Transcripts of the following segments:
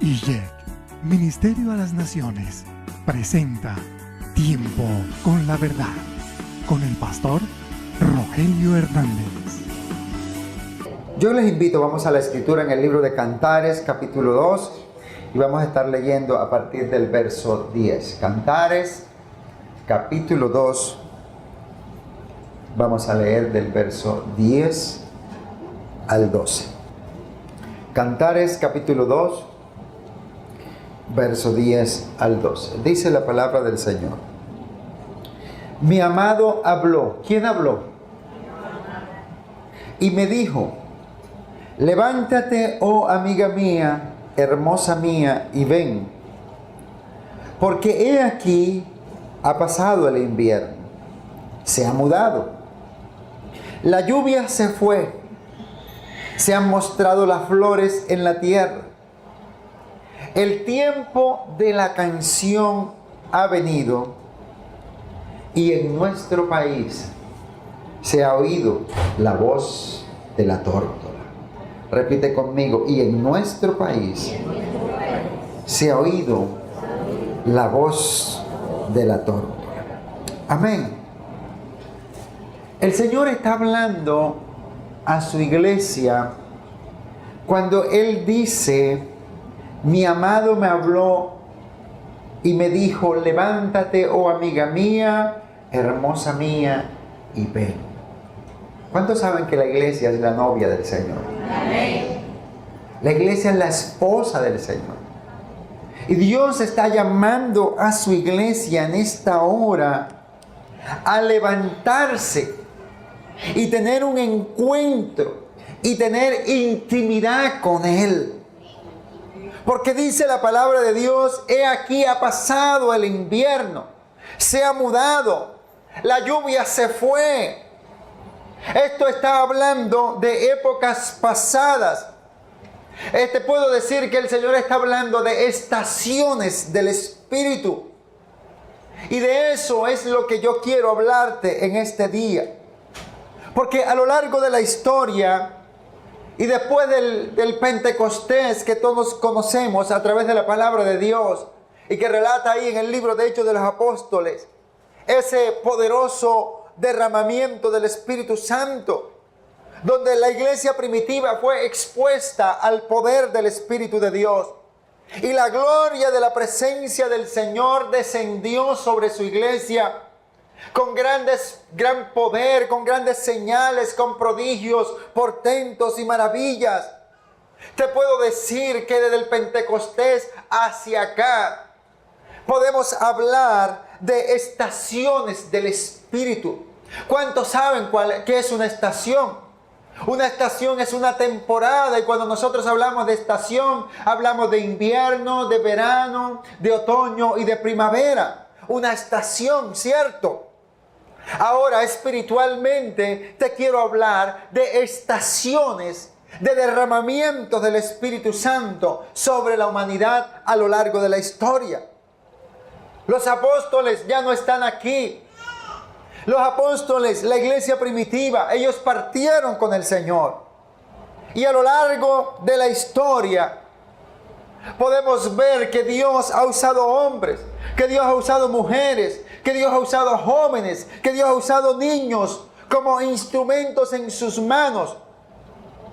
IJEC, Ministerio a las Naciones, presenta Tiempo con la Verdad, con el pastor Rogelio Hernández. Yo les invito, vamos a la escritura en el libro de Cantares, capítulo 2, y vamos a estar leyendo a partir del verso 10. Cantares, capítulo 2, vamos a leer del verso 10 al 12. Cantares, capítulo 2, verso 10 al 12. Dice la palabra del Señor. Mi amado habló. ¿Quién habló? Y me dijo: levántate, oh amiga mía, hermosa mía, y ven, porque he aquí ha pasado el invierno, se ha mudado, la lluvia se fue, se han mostrado las flores en la tierra, el tiempo de la canción ha venido, y en nuestro país se ha oído la voz de la tórtola. Repite conmigo: y en nuestro país se ha oído la voz de la tórtola. Amén. El Señor está hablando a su iglesia cuando Él dice: mi amado me habló y me dijo, levántate, oh amiga mía, hermosa mía, y ven. ¿Cuántos saben que la iglesia es la novia del Señor? Amén. La iglesia es la esposa del Señor. Y Dios está llamando a su iglesia en esta hora a levantarse y tener un encuentro y tener intimidad con Él. Porque dice la palabra de Dios: he aquí ha pasado el invierno, se ha mudado, la lluvia se fue. Esto está hablando de épocas pasadas. Puedo decir que el Señor está hablando de estaciones del Espíritu. Y de eso es lo que yo quiero hablarte en este día. Porque a lo largo de la historia y después del Pentecostés que todos conocemos a través de la palabra de Dios y que relata ahí en el libro de Hechos de los Apóstoles, ese poderoso derramamiento del Espíritu Santo, donde la iglesia primitiva fue expuesta al poder del Espíritu de Dios. Y la gloria de la presencia del Señor descendió sobre su iglesia con gran poder, con grandes señales, con prodigios, portentos y maravillas. Te puedo decir que desde el Pentecostés hacia acá podemos hablar de estaciones del Espíritu. ¿Cuántos saben qué es una estación? Una estación es una temporada, y cuando nosotros hablamos de estación, hablamos de invierno, de verano, de otoño y de primavera. Una estación, ¿cierto? Ahora, espiritualmente, te quiero hablar de estaciones de derramamiento del Espíritu Santo sobre la humanidad a lo largo de la historia. Los apóstoles ya no están aquí. Los apóstoles, la iglesia primitiva, ellos partieron con el Señor. Y a lo largo de la historia podemos ver que Dios ha usado hombres, que Dios ha usado mujeres, que Dios ha usado jóvenes, que Dios ha usado niños como instrumentos en sus manos,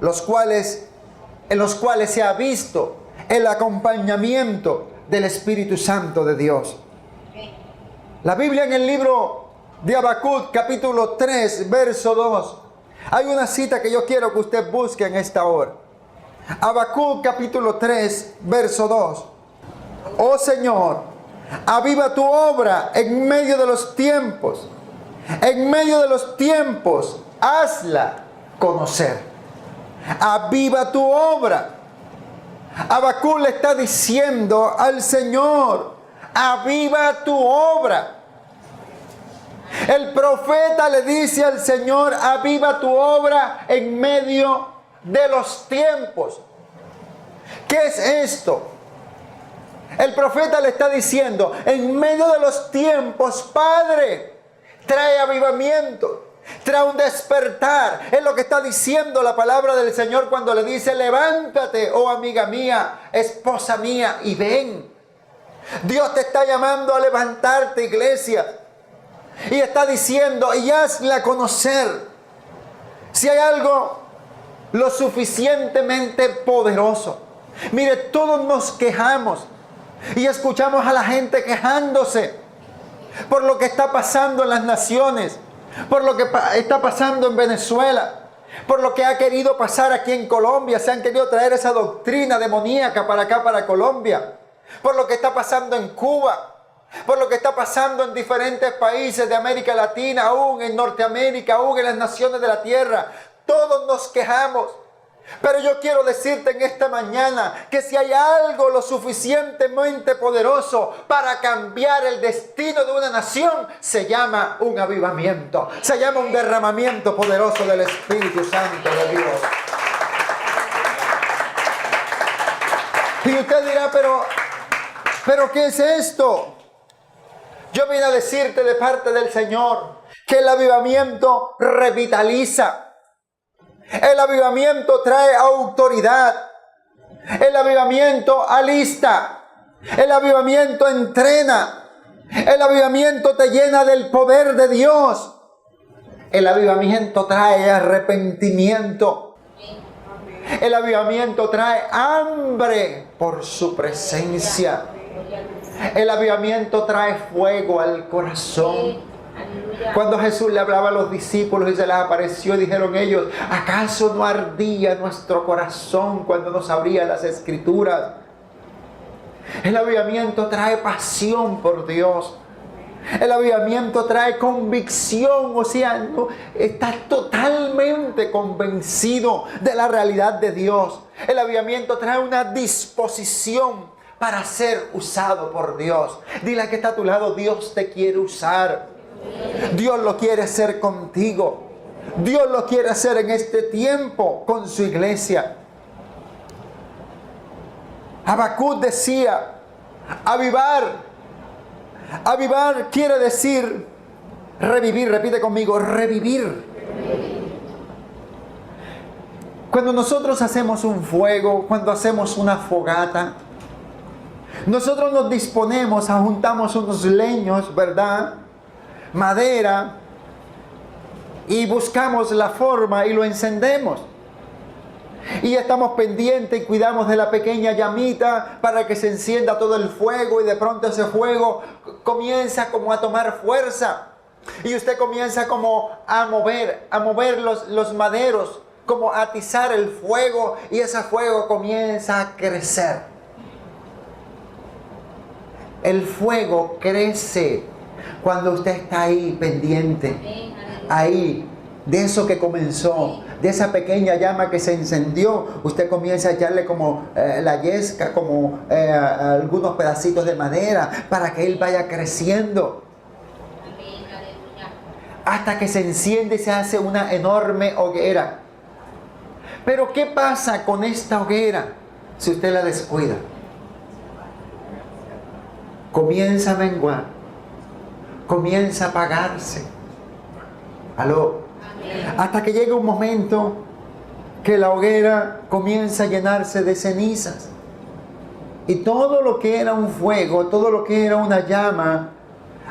en los cuales se ha visto el acompañamiento del Espíritu Santo de Dios. La Biblia en el libro de Habacuc, capítulo 3, verso 2. Hay una cita que yo quiero que usted busque en esta hora. Habacuc, capítulo 3, verso 2. Oh Señor, aviva tu obra en medio de los tiempos. En medio de los tiempos, hazla conocer. Aviva tu obra. Habacuc le está diciendo al Señor: aviva tu obra. El profeta le dice al Señor: aviva tu obra en medio de los tiempos. ¿Qué es esto? El profeta le está diciendo: en medio de los tiempos, Padre, trae avivamiento, trae un despertar. Es lo que está diciendo la palabra del Señor cuando le dice: levántate, oh amiga mía, esposa mía, y ven. Dios te está llamando a levantarte, iglesia. Y está diciendo: y hazla conocer. Si hay algo lo suficientemente poderoso. Mire, todos nos quejamos y escuchamos a la gente quejándose por lo que está pasando en las naciones, por lo que está pasando en Venezuela, por lo que ha querido pasar aquí en Colombia. Se han querido traer esa doctrina demoníaca para acá, para Colombia, por lo que está pasando en Cuba, por lo que está pasando en diferentes países de América Latina, aún en Norteamérica, aún en las naciones de la tierra. Todos nos quejamos. Pero yo quiero decirte en esta mañana que si hay algo lo suficientemente poderoso para cambiar el destino de una nación, se llama un avivamiento, se llama un derramamiento poderoso del Espíritu Santo de Dios. Y usted dirá: pero ¿qué es esto? Yo vine a decirte de parte del Señor que el avivamiento revitaliza. El avivamiento trae autoridad. El avivamiento alista. El avivamiento entrena. El avivamiento te llena del poder de Dios. El avivamiento trae arrepentimiento. El avivamiento trae hambre por su presencia. El avivamiento trae fuego al corazón. Cuando Jesús le hablaba a los discípulos y se les apareció, y dijeron ellos: ¿acaso no ardía nuestro corazón cuando nos abría las Escrituras? El avivamiento trae pasión por Dios. El avivamiento trae convicción, o sea, no, estás totalmente convencido de la realidad de Dios. El avivamiento trae una disposición para ser usado por Dios. Dile al que está a tu lado: Dios te quiere usar. Dios lo quiere hacer contigo. Dios lo quiere hacer en este tiempo con su iglesia. Habacuc decía: avivar. Avivar quiere decir revivir. Repite conmigo: revivir. Cuando nosotros hacemos un fuego, cuando hacemos una fogata, nosotros nos disponemos, juntamos unos leños, ¿verdad?, madera, y buscamos la forma y lo encendemos. Y estamos pendientes y cuidamos de la pequeña llamita para que se encienda todo el fuego, y de pronto ese fuego comienza como a tomar fuerza. Y usted comienza como a mover los maderos, como a atizar el fuego, y ese fuego comienza a crecer. El fuego crece cuando usted está ahí pendiente, ahí, de eso que comenzó, de esa pequeña llama que se encendió. Usted comienza a echarle como la yesca, como algunos pedacitos de madera, para que él vaya creciendo. Hasta que se enciende y se hace una enorme hoguera. Pero ¿qué pasa con esta hoguera si usted la descuida? Comienza a menguar. Comienza a apagarse. ¿Aló? Hasta que llega un momento que la hoguera comienza a llenarse de cenizas. Y todo lo que era un fuego, todo lo que era una llama,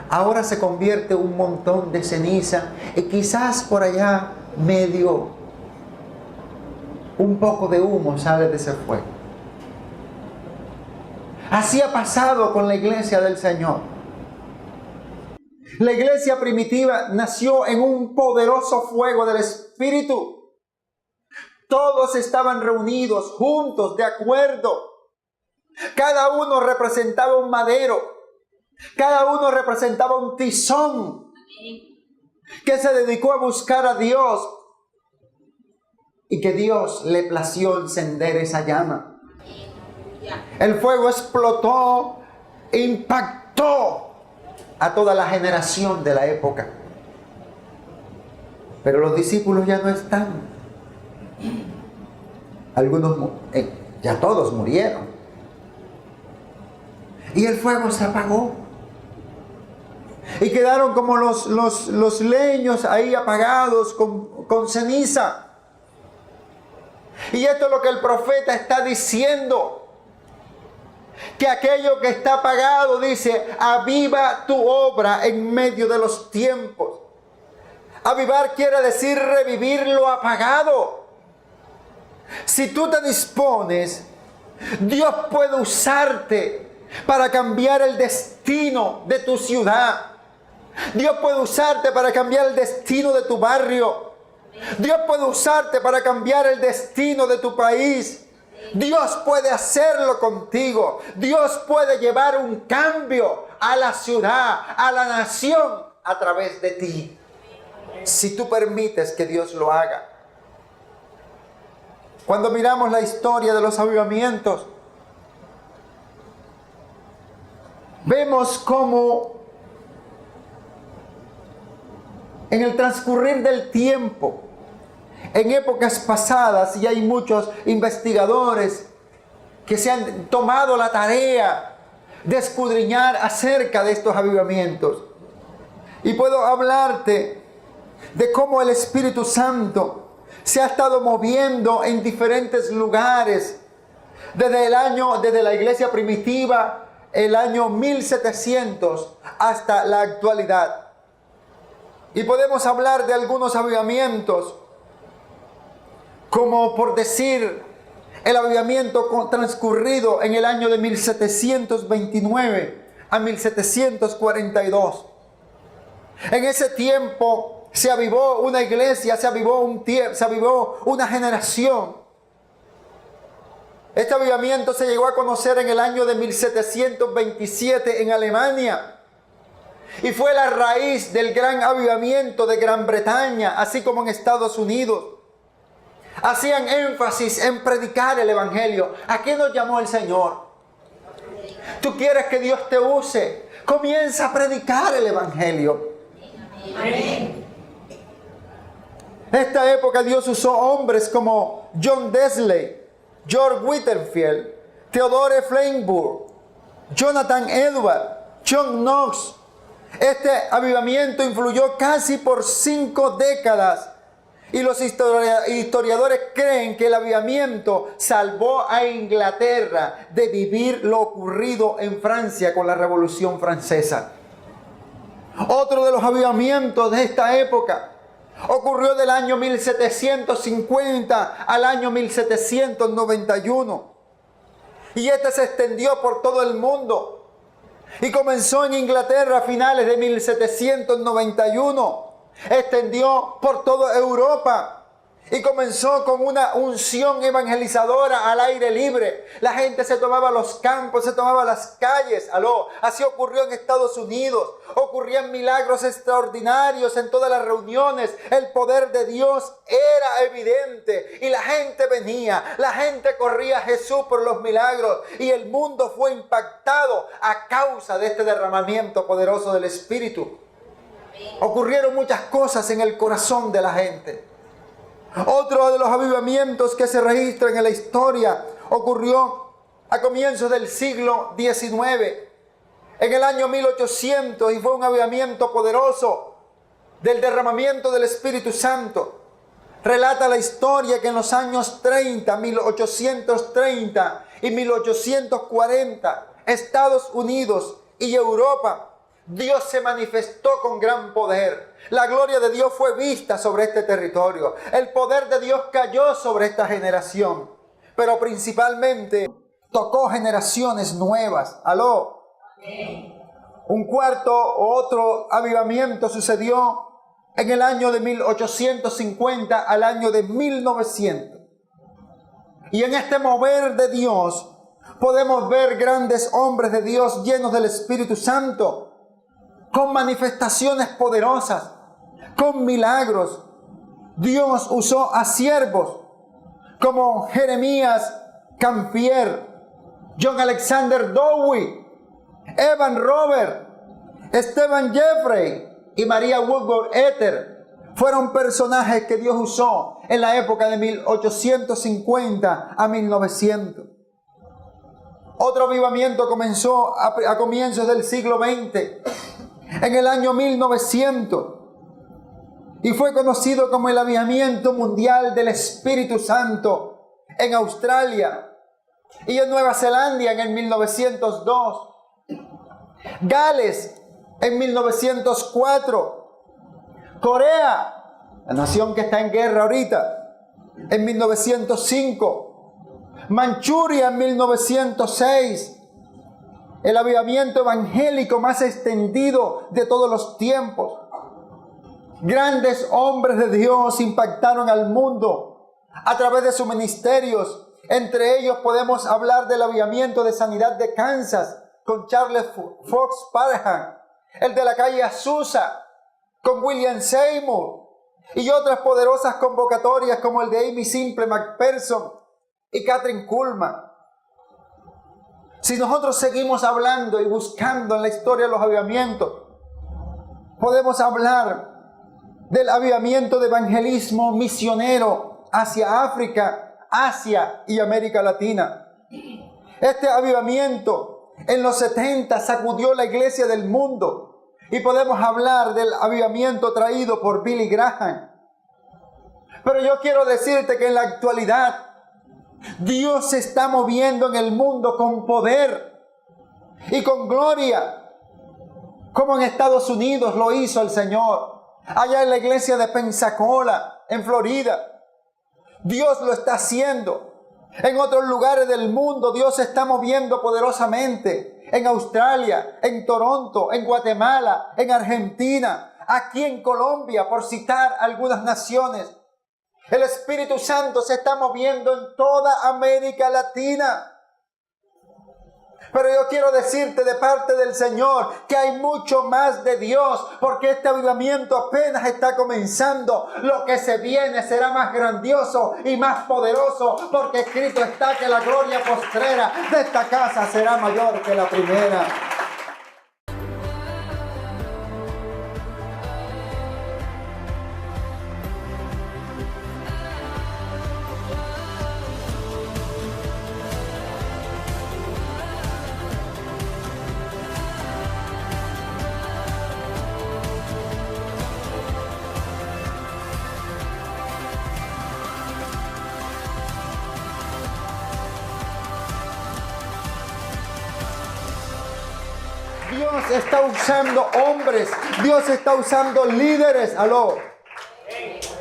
ahora se convierte en un montón de ceniza. Y quizás por allá medio, un poco de humo sale de ese fuego. Así ha pasado con la iglesia del Señor. La iglesia primitiva nació en un poderoso fuego del Espíritu. Todos estaban reunidos, juntos, de acuerdo. Cada uno representaba un madero. Cada uno representaba un tizón que se dedicó a buscar a Dios, y que Dios le plació encender esa llama. El fuego explotó, impactó a toda la generación de la época. Pero los discípulos ya no están. Algunos, ya todos murieron. Y el fuego se apagó. Y quedaron como los leños ahí apagados con ceniza. Y esto es lo que el profeta está diciendo. Que aquello que está apagado, dice, aviva tu obra en medio de los tiempos. Avivar quiere decir revivir lo apagado. Si tú te dispones, Dios puede usarte para cambiar el destino de tu ciudad. Dios puede usarte para cambiar el destino de tu barrio. Dios puede usarte para cambiar el destino de tu país. Dios puede hacerlo contigo. Dios puede llevar un cambio a la ciudad, a la nación, a través de ti. Si tú permites que Dios lo haga. Cuando miramos la historia de los avivamientos, vemos cómo en el transcurrir del tiempo, en épocas pasadas, y hay muchos investigadores que se han tomado la tarea de escudriñar acerca de estos avivamientos. Y puedo hablarte de cómo el Espíritu Santo se ha estado moviendo en diferentes lugares desde la iglesia primitiva, el año 1700 hasta la actualidad. Y podemos hablar de algunos avivamientos, como por decir el avivamiento transcurrido en el año de 1729 a 1742. En ese tiempo se avivó una iglesia, se avivó una generación. Este avivamiento se llegó a conocer en el año de 1727 en Alemania. Y fue la raíz del gran avivamiento de Gran Bretaña, así como en Estados Unidos. Hacían énfasis en predicar el Evangelio. ¿A qué nos llamó el Señor? ¿Tú quieres que Dios te use? Comienza a predicar el Evangelio. Amén. Esta época Dios usó hombres como John Wesley, George Whitefield, Theodore Flamburg, Jonathan Edwards, John Knox. Este avivamiento influyó casi por 5 décadas. Y los historiadores creen que el avivamiento salvó a Inglaterra de vivir lo ocurrido en Francia con la Revolución Francesa. Otro de los avivamientos de esta época ocurrió del año 1750 al año 1791. Y este se extendió por todo el mundo. Y comenzó en Inglaterra a finales de 1791. Extendió por toda Europa y comenzó con una unción evangelizadora al aire libre. La gente se tomaba los campos, se tomaba las calles. Así ocurrió en Estados Unidos. Ocurrían milagros extraordinarios en todas las reuniones. El poder de Dios era evidente y la gente venía, la gente corría a Jesús por los milagros y el mundo fue impactado a causa de este derramamiento poderoso del Espíritu. Ocurrieron muchas cosas en el corazón de la gente. Otro de los avivamientos que se registran en la historia ocurrió a comienzos del siglo XIX, en el año 1800, y fue un avivamiento poderoso del derramamiento del Espíritu Santo. Relata la historia que en los años 30, 1830 y 1840, Estados Unidos y Europa, Dios se manifestó con gran poder. La gloria de Dios fue vista sobre este territorio. El poder de Dios cayó sobre esta generación. Pero principalmente tocó generaciones nuevas. Un cuarto o otro avivamiento sucedió en el año de 1850 al año de 1900. Y en este mover de Dios podemos ver grandes hombres de Dios llenos del Espíritu Santo, con manifestaciones poderosas, con milagros. Dios usó a siervos como Jeremías Campier, John Alexander Dowie, Evan Robert, Stephen Jeffrey y María Woodworth Ether. Fueron personajes que Dios usó en la época de 1850 a 1900. Otro avivamiento comenzó a comienzos del siglo XX. en el año 1900 y fue conocido como el Avivamiento Mundial del Espíritu Santo en Australia y en Nueva Zelanda en el 1902. Gales en 1904. Corea, la nación que está en guerra ahorita, en 1905. Manchuria en 1906. El avivamiento evangélico más extendido de todos los tiempos. Grandes hombres de Dios impactaron al mundo a través de sus ministerios. Entre ellos podemos hablar del avivamiento de sanidad de Kansas con Charles Fox Parham, el de la calle Azusa con William Seymour y otras poderosas convocatorias como el de Amy Simple McPherson y Catherine Kuhlman. Si nosotros seguimos hablando y buscando en la historia de los avivamientos, podemos hablar del avivamiento de evangelismo misionero hacia África, Asia y América Latina. Este avivamiento en los 70 sacudió la iglesia del mundo y podemos hablar del avivamiento traído por Billy Graham. Pero yo quiero decirte que en la actualidad Dios se está moviendo en el mundo con poder y con gloria, como en Estados Unidos lo hizo el Señor, allá en la iglesia de Pensacola, en Florida. Dios lo está haciendo. En otros lugares del mundo Dios se está moviendo poderosamente. En Australia, en Toronto, en Guatemala, en Argentina, aquí en Colombia, por citar algunas naciones. El Espíritu Santo se está moviendo en toda América Latina. Pero yo quiero decirte de parte del Señor que hay mucho más de Dios, porque este avivamiento apenas está comenzando. Lo que se viene será más grandioso y más poderoso, porque escrito está que la gloria postrera de esta casa será mayor que la primera. Dios está usando hombres, Dios está usando líderes,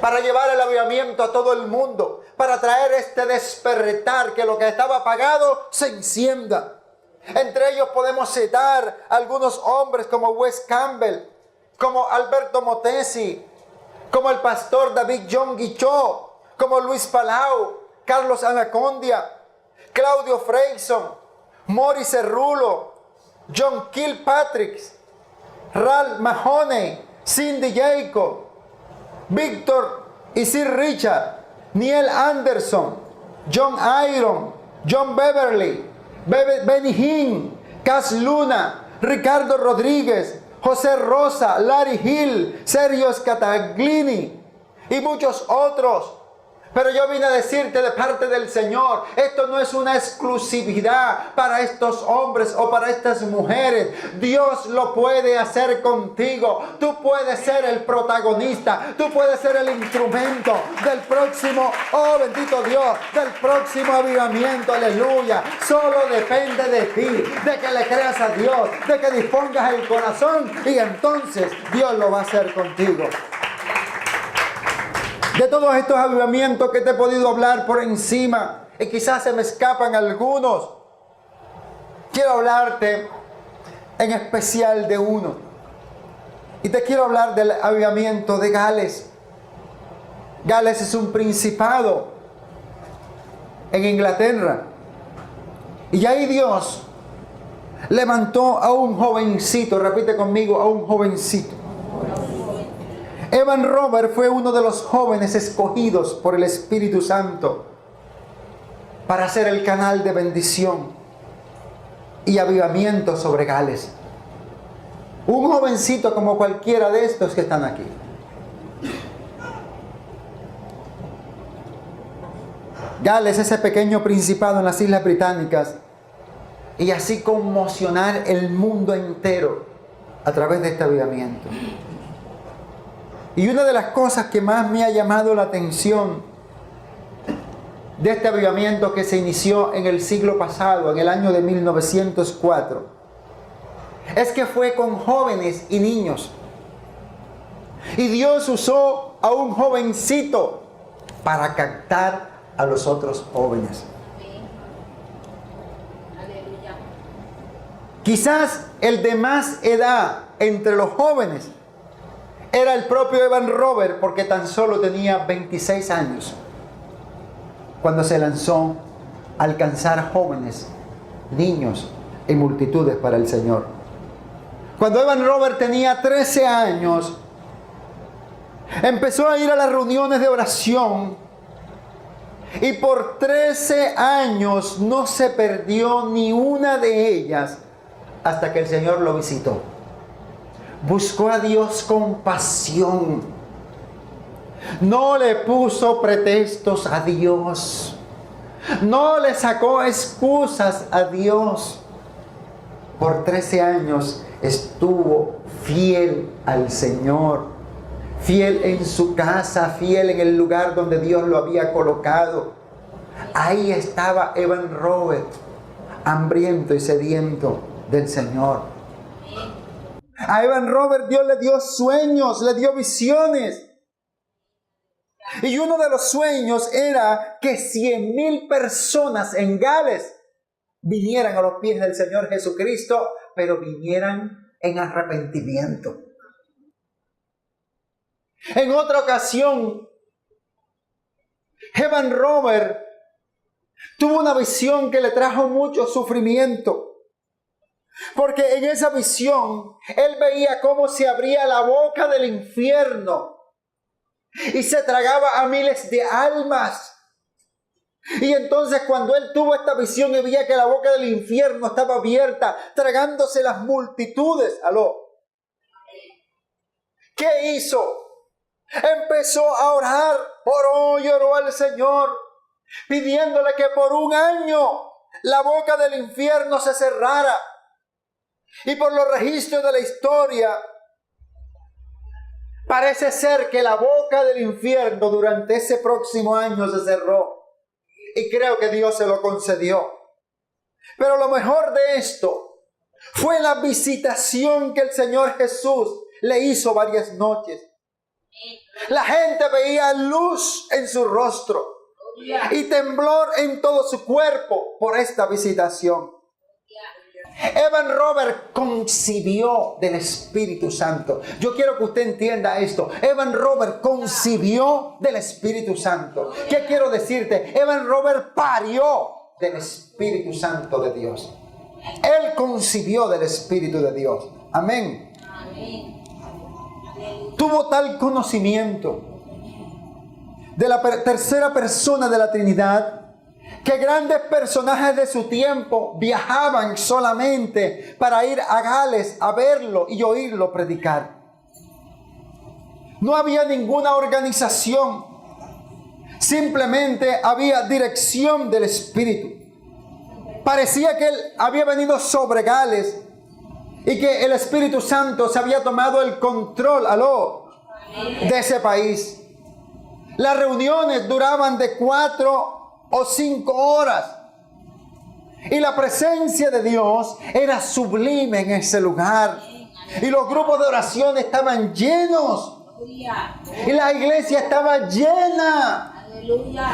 para llevar el avivamiento a todo el mundo, para traer este despertar, que lo que estaba apagado se encienda. Entre ellos podemos citar algunos hombres como Wes Campbell, como Alberto Motesi, como el pastor David John Guichó, como Luis Palau, Carlos Anacondia, Claudio Freyson, Morris Cerrulo, John Kilpatrick, Ralph Mahoney, Cindy Jacob, Víctor y Sir Richard, Neil Anderson, John Iron, John Beverly, Benny Hinn, Cass Luna, Ricardo Rodríguez, José Rosa, Larry Hill, Sergio Scataglini y muchos otros. Pero yo vine a decirte de parte del Señor, esto no es una exclusividad para estos hombres o para estas mujeres. Dios lo puede hacer contigo. Tú puedes ser el protagonista. Tú puedes ser el instrumento del próximo, oh bendito Dios, del próximo avivamiento. Aleluya. Solo depende de ti, de que le creas a Dios, de que dispongas el corazón y entonces Dios lo va a hacer contigo. De todos estos avivamientos que te he podido hablar por encima, y quizás se me escapan algunos, quiero hablarte en especial de uno. Y te quiero hablar del avivamiento de Gales. Gales es un principado en Inglaterra. Y ahí Dios levantó a un jovencito, repite conmigo, a un jovencito. Evan Robert fue uno de los jóvenes escogidos por el Espíritu Santo para ser el canal de bendición y avivamiento sobre Gales. Un jovencito como cualquiera de estos que están aquí. Gales, ese pequeño principado en las Islas Británicas, y así conmocionar el mundo entero a través de este avivamiento. Y una de las cosas que más me ha llamado la atención de este avivamiento que se inició en el siglo pasado, en el año de 1904, es que fue con jóvenes y niños. Y Dios usó a un jovencito para captar a los otros jóvenes. Quizás el de más edad entre los jóvenes era el propio Evan Roberts, porque tan solo tenía 26 años cuando se lanzó a alcanzar jóvenes, niños y multitudes para el Señor. Cuando Evan Roberts tenía 13 años, empezó a ir a las reuniones de oración y por 13 años no se perdió ni una de ellas hasta que el Señor lo visitó. Buscó a Dios con pasión. No le puso pretextos a Dios. No le sacó excusas a Dios. Por 13 años estuvo fiel al Señor. Fiel en su casa, fiel en el lugar donde Dios lo había colocado. Ahí estaba Evan Roberts, hambriento y sediento del Señor. A Evan Roberts Dios le dio sueños, le dio visiones. Y uno de los sueños era que 100,000 personas en Gales vinieran a los pies del Señor Jesucristo, pero vinieran en arrepentimiento. En otra ocasión, Evan Roberts tuvo una visión que le trajo mucho sufrimiento. Porque en esa visión, él veía cómo se abría la boca del infierno y se tragaba a miles de almas. Y entonces cuando él tuvo esta visión y veía que la boca del infierno estaba abierta, tragándose las multitudes, ¿qué hizo? Empezó a orar, oró y oró al Señor, pidiéndole que por un año la boca del infierno se cerrara. Y por los registros de la historia, parece ser que la boca del infierno durante ese próximo año se cerró. Y creo que Dios se lo concedió. Pero lo mejor de esto fue la visitación que el Señor Jesús le hizo varias noches. La gente veía luz en su rostro y temblor en todo su cuerpo por esta visitación. Evan Roberts concibió del Espíritu Santo. Yo quiero que usted entienda esto. Evan Roberts concibió del Espíritu Santo. ¿Qué quiero decirte? Evan Roberts parió del Espíritu Santo de Dios. Él concibió del Espíritu de Dios. Amén. Tuvo tal conocimiento de la tercera persona de la Trinidad que grandes personajes de su tiempo viajaban solamente para ir a Gales a verlo y oírlo predicar. No había ninguna organización, simplemente había dirección del Espíritu. Parecía que él había venido sobre Gales y que el Espíritu Santo se había tomado el control, de ese país. Las reuniones duraban de 4 o 5 horas. Y la presencia de Dios era sublime en ese lugar. Y los grupos de oración estaban llenos. Y la iglesia estaba llena.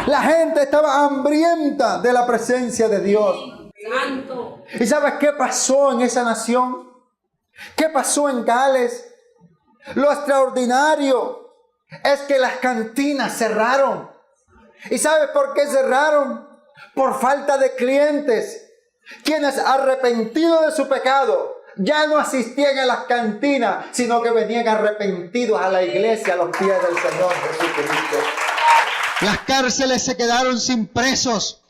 La gente estaba hambrienta de la presencia de Dios. ¿Y sabes qué pasó en esa nación? ¿Qué pasó en Gales? Lo extraordinario es que las cantinas cerraron. ¿Y sabes por qué cerraron? Por falta de clientes. Quienes arrepentidos de su pecado ya no asistían a las cantinas, sino que venían arrepentidos a la iglesia, a los pies del Señor Jesucristo. Las cárceles se quedaron sin presos.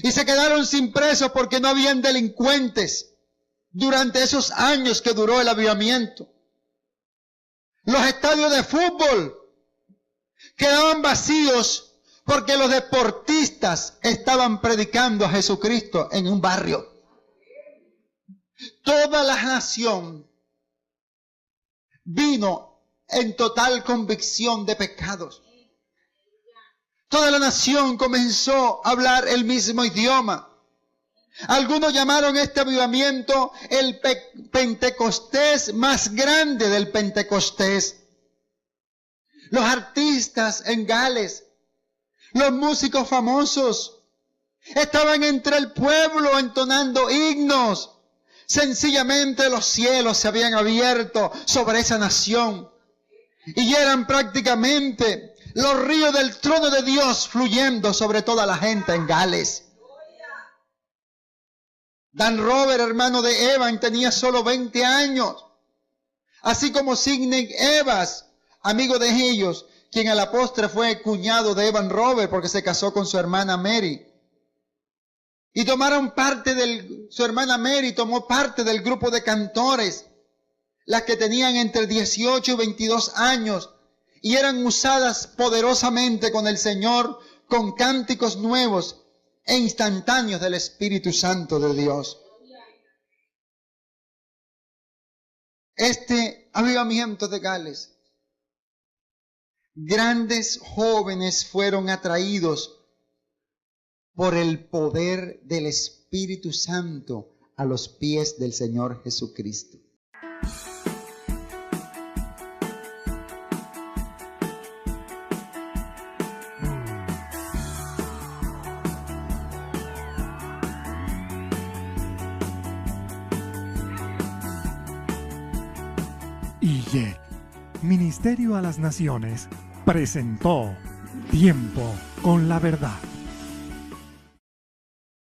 Y se quedaron sin presos porque no habían delincuentes durante esos años que duró el avivamiento. Los estadios de fútbol quedaban vacíos porque los deportistas estaban predicando a Jesucristo en un barrio. Toda la nación vino en total convicción de pecados. Toda la nación comenzó a hablar el mismo idioma. Algunos llamaron este avivamiento el Pentecostés más grande del Pentecostés. Los artistas en Gales, los músicos famosos, estaban entre el pueblo entonando himnos. Sencillamente los cielos se habían abierto sobre esa nación y eran prácticamente los ríos del trono de Dios fluyendo sobre toda la gente en Gales. Dan Robert, hermano de Evan, tenía solo 20 años, así como Sidney Evans, amigo de ellos, quien a la postre fue cuñado de Evan Robert porque se casó con su hermana Mary. Y su hermana Mary tomó parte del grupo de cantores, las que tenían entre 18 y 22 años, y eran usadas poderosamente con el Señor, con cánticos nuevos e instantáneos del Espíritu Santo de Dios. Este avivamiento de Gales, grandes jóvenes fueron atraídos por el poder del Espíritu Santo a los pies del Señor Jesucristo. IYEC, Ministerio a las Naciones, presentó Tiempo con la Verdad.